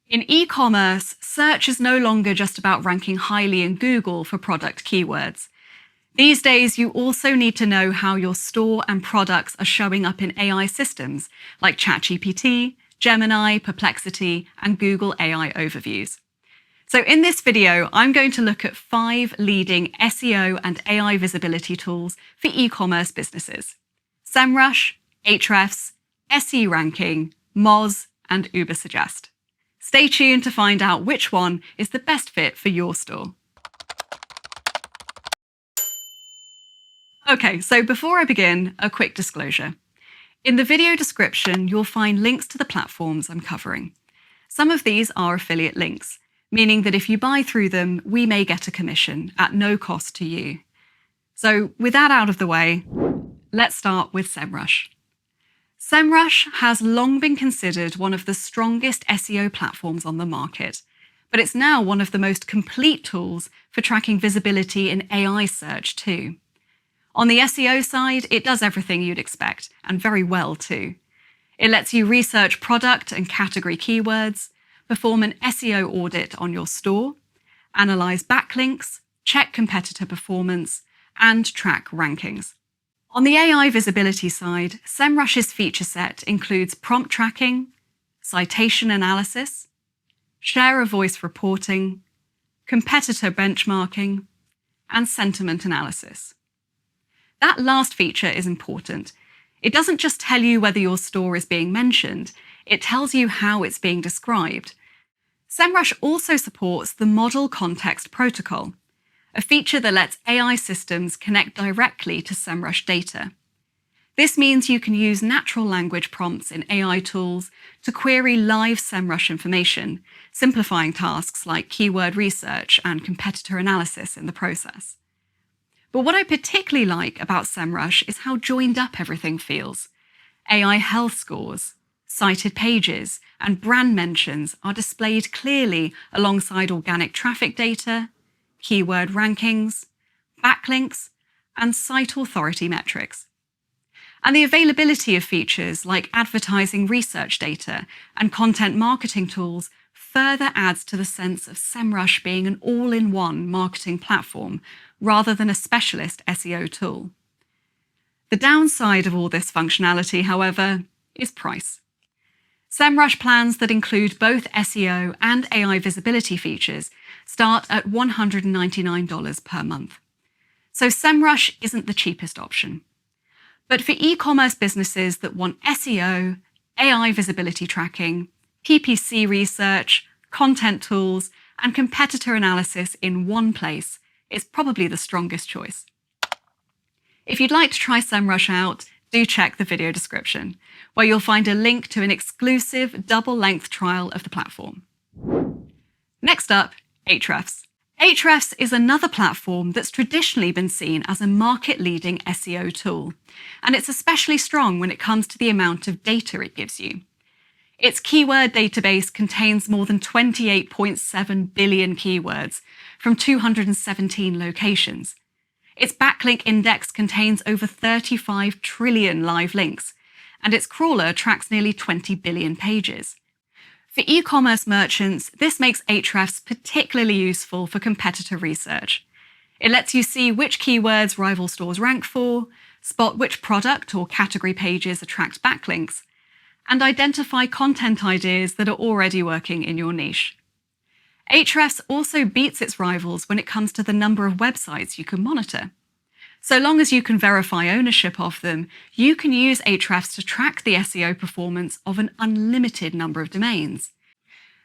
In e-commerce, search is no longer just about ranking highly in Google for product keywords. These days, you also need to know how your store and products are showing up in AI systems like ChatGPT, Gemini, Perplexity, and Google AI overviews. So in this video, I'm going to look at 5 leading SEO and AI visibility tools for e-commerce businesses: Semrush, Ahrefs, SE Ranking, Moz, and Ubersuggest. Stay tuned to find out which one is the best fit for your store. Okay, so before I begin, a quick disclosure. In the video description, you'll find links to the platforms I'm covering. Some of these are affiliate links, meaning that if you buy through them, we may get a commission at no cost to you. So with that out of the way, let's start with Semrush. Semrush has long been considered one of the strongest SEO platforms on the market, but it's now one of the most complete tools for tracking visibility in AI search too. On the SEO side, it does everything you'd expect, and very well too. It lets you research product and category keywords, perform an SEO audit on your store, analyze backlinks, check competitor performance, and track rankings. On the AI visibility side, Semrush's feature set includes prompt tracking, citation analysis, share of voice reporting, competitor benchmarking, and sentiment analysis. That last feature is important. It doesn't just tell you whether your store is being mentioned, it tells you how it's being described. Semrush also supports the Model Context Protocol, a feature that lets AI systems connect directly to Semrush data. This means you can use natural language prompts in AI tools to query live Semrush information, simplifying tasks like keyword research and competitor analysis in the process. But what I particularly like about Semrush is how joined up everything feels. AI health scores, cited pages, and brand mentions are displayed clearly alongside organic traffic data, keyword rankings, backlinks, and site authority metrics. And the availability of features like advertising research data and content marketing tools further adds to the sense of Semrush being an all-in-one marketing platform rather than a specialist SEO tool. The downside of all this functionality, however, is price. Semrush plans that include both SEO and AI visibility features start at $199 per month. So Semrush isn't the cheapest option. But for e-commerce businesses that want SEO, AI visibility tracking, PPC research, content tools, and competitor analysis in one place, it's probably the strongest choice. If you'd like to try Semrush out, do check the video description, where you'll find a link to an exclusive double-length trial of the platform. Next up, Ahrefs. Ahrefs is another platform that's traditionally been seen as a market-leading SEO tool, and it's especially strong when it comes to the amount of data it gives you. Its keyword database contains more than 28.7 billion keywords from 217 locations. Its backlink index contains over 35 trillion live links, and its crawler tracks nearly 20 billion pages. For e-commerce merchants, this makes Ahrefs particularly useful for competitor research. It lets you see which keywords rival stores rank for, spot which product or category pages attract backlinks, and identify content ideas that are already working in your niche. Ahrefs also beats its rivals when it comes to the number of websites you can monitor. So long as you can verify ownership of them, you can use Ahrefs to track the SEO performance of an unlimited number of domains.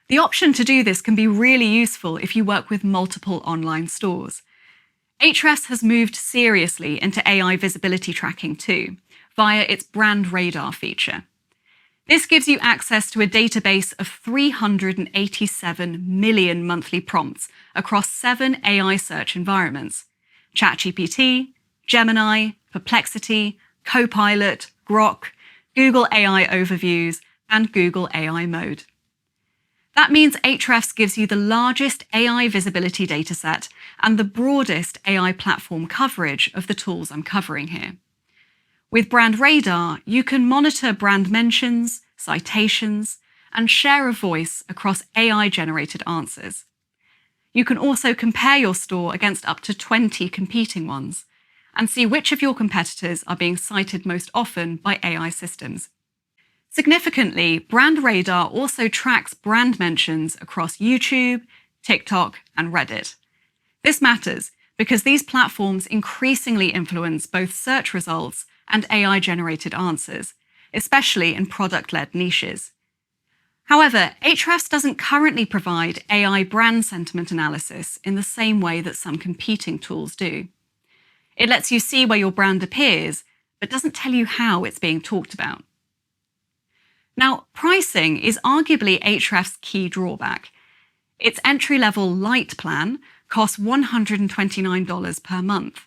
The option to do this can be really useful if you work with multiple online stores. Ahrefs has moved seriously into AI visibility tracking too, via its Brand Radar feature. This gives you access to a database of 387 million monthly prompts across 7 AI search environments: ChatGPT, Gemini, Perplexity, Copilot, Grok, Google AI Overviews, and Google AI Mode. That means Ahrefs gives you the largest AI visibility dataset and the broadest AI platform coverage of the tools I'm covering here. With Brand Radar, you can monitor brand mentions, citations, and share a voice across AI-generated answers. You can also compare your store against up to 20 competing ones and see which of your competitors are being cited most often by AI systems. Significantly, Brand Radar also tracks brand mentions across YouTube, TikTok, and Reddit. This matters because these platforms increasingly influence both search results and AI-generated answers, especially in product-led niches. However, Ahrefs doesn't currently provide AI brand sentiment analysis in the same way that some competing tools do. It lets you see where your brand appears, but doesn't tell you how it's being talked about. Now, pricing is arguably Ahrefs' key drawback. Its entry-level Lite plan costs $129 per month,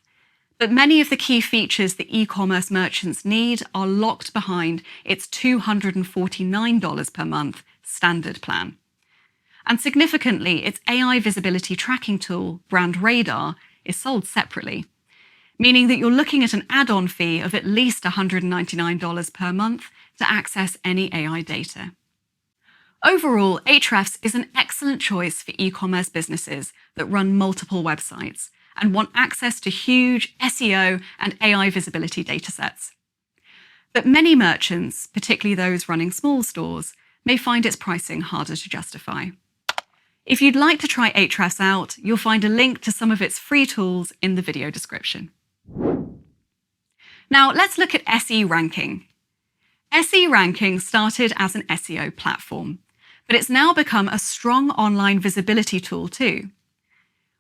but many of the key features that e-commerce merchants need are locked behind its $249 per month standard plan. And significantly, its AI visibility tracking tool, Brand Radar, is sold separately, meaning that you're looking at an add-on fee of at least $199 per month to access any AI data. Overall, Ahrefs is an excellent choice for e-commerce businesses that run multiple websites and want access to huge SEO and AI visibility datasets. But many merchants, particularly those running small stores, may find its pricing harder to justify. If you'd like to try Ahrefs out, you'll find a link to some of its free tools in the video description. Now let's look at SE Ranking. SE Ranking started as an SEO platform, but it's now become a strong online visibility tool too.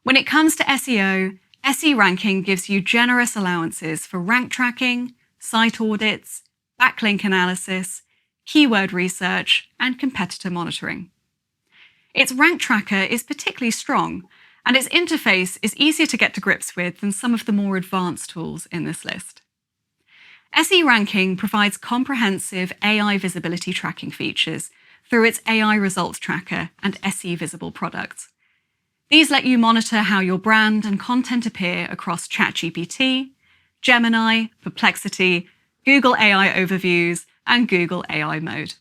When it comes to SEO, SE Ranking gives you generous allowances for rank tracking, site audits, backlink analysis, keyword research, and competitor monitoring. Its rank tracker is particularly strong, and its interface is easier to get to grips with than some of the more advanced tools in this list. SE Ranking provides comprehensive AI visibility tracking features through its AI results tracker and SE Visible products. These let you monitor how your brand and content appear across ChatGPT, Gemini, Perplexity, Google AI Overviews, and Google AI Mode.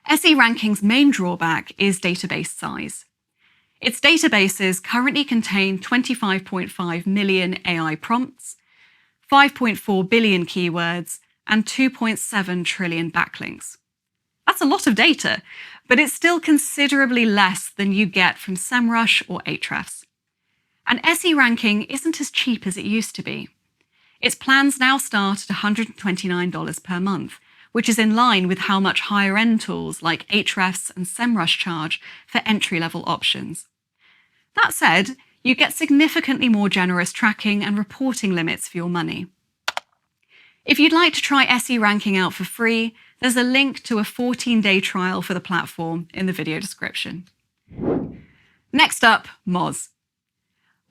SE Ranking's main drawback is database size. Its databases currently contain 25.5 million AI prompts, 5.4 billion keywords, and 2.7 trillion backlinks. That's a lot of data, but it's still considerably less than you get from Semrush or Ahrefs. And SE Ranking isn't as cheap as it used to be. Its plans now start at $129 per month, which is in line with how much higher-end tools like Ahrefs and Semrush charge for entry-level options. That said, you get significantly more generous tracking and reporting limits for your money. If you'd like to try SE Ranking out for free, there's a link to a 14-day trial for the platform in the video description. Next up, Moz.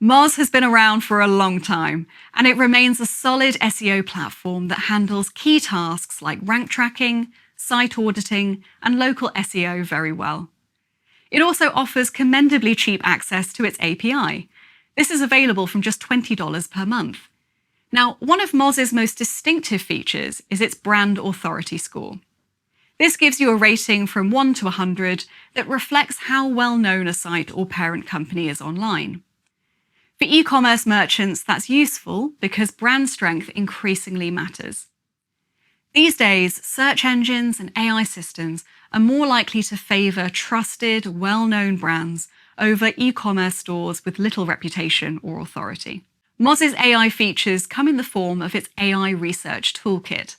Moz has been around for a long time, and it remains a solid SEO platform that handles key tasks like rank tracking, site auditing, and local SEO very well. It also offers commendably cheap access to its API. This is available from just $20 per month. Now, one of Moz's most distinctive features is its brand authority score. This gives you a rating from 1 to 100 that reflects how well known a site or parent company is online. For e-commerce merchants, that's useful because brand strength increasingly matters. These days, search engines and AI systems are more likely to favor trusted, well-known brands over e-commerce stores with little reputation or authority. Moz's AI features come in the form of its AI research toolkit.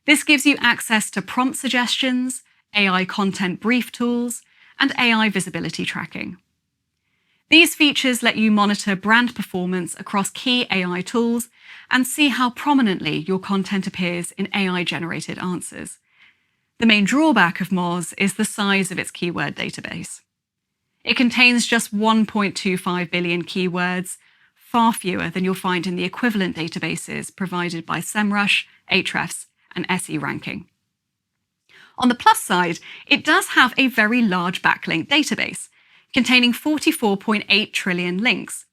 This gives you access to prompt suggestions, AI content brief tools, and AI visibility tracking. These features let you monitor brand performance across key AI tools and see how prominently your content appears in AI-generated answers. The main drawback of Moz is the size of its keyword database. It contains just 1.25 billion keywords, far fewer than you'll find in the equivalent databases provided by Semrush, Ahrefs, and SE Ranking. On the plus side, it does have a very large backlink database, containing 44.8 trillion links.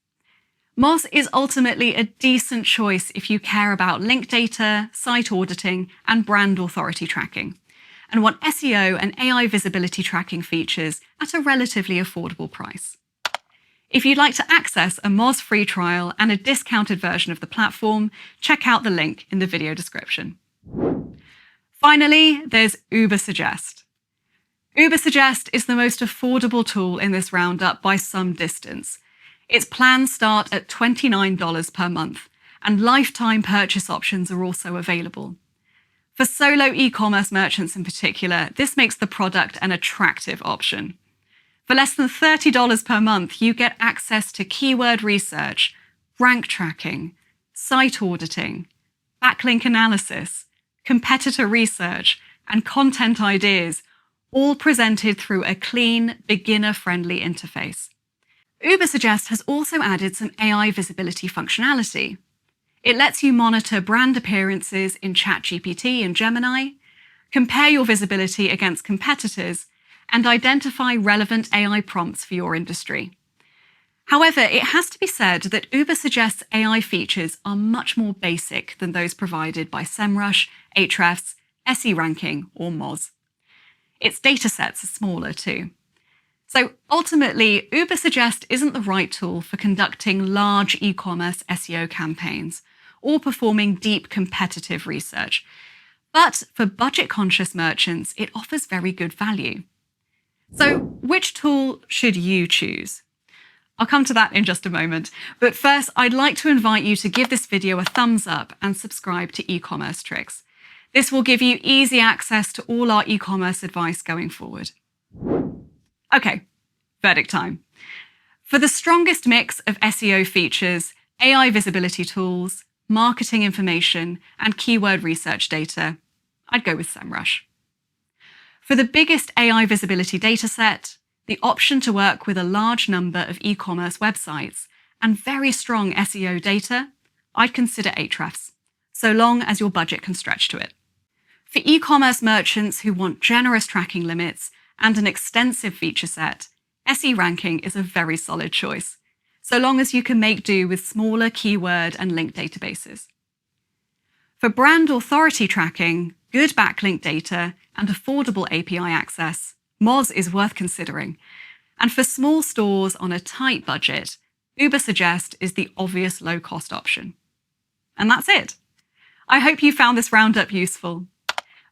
Moz is ultimately a decent choice if you care about link data, site auditing, and brand authority tracking. and want SEO and AI visibility tracking features at a relatively affordable price. If you'd like to access a Moz free trial and a discounted version of the platform, check out the link in the video description. Finally, there's Ubersuggest. Ubersuggest is the most affordable tool in this roundup by some distance. Its plans start at $29 per month, and lifetime purchase options are also available. For solo e-commerce merchants in particular, this makes the product an attractive option. For less than $30 per month, you get access to keyword research, rank tracking, site auditing, backlink analysis, competitor research, and content ideas, all presented through a clean, beginner-friendly interface. Ubersuggest has also added some AI visibility functionality. It lets you monitor brand appearances in ChatGPT and Gemini, compare your visibility against competitors, and identify relevant AI prompts for your industry. However, it has to be said that Ubersuggest's AI features are much more basic than those provided by Semrush, Ahrefs, SE Ranking, or Moz. Its datasets are smaller too. So ultimately, Ubersuggest isn't the right tool for conducting large e-commerce SEO campaigns or performing deep competitive research. But for budget-conscious merchants, it offers very good value. So which tool should you choose? I'll come to that in just a moment. But first, I'd like to invite you to give this video a thumbs up and subscribe to Ecommercetrix. This will give you easy access to all our e-commerce advice going forward. Okay, verdict time. For the strongest mix of SEO features, AI visibility tools, marketing information, and keyword research data, I'd go with Semrush. For the biggest AI visibility dataset, the option to work with a large number of e-commerce websites, and very strong SEO data, I'd consider Ahrefs, so long as your budget can stretch to it. For e-commerce merchants who want generous tracking limits and an extensive feature set, SE Ranking is a very solid choice, so long as you can make do with smaller keyword and link databases. For brand authority tracking, good backlink data, and affordable API access, Moz is worth considering. And for small stores on a tight budget, Ubersuggest is the obvious low-cost option. And that's it. I hope you found this roundup useful.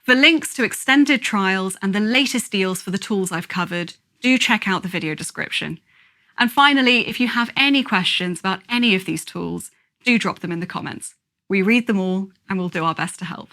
For links to extended trials and the latest deals for the tools I've covered, do check out the video description. And finally, if you have any questions about any of these tools, do drop them in the comments. We read them all and we'll do our best to help.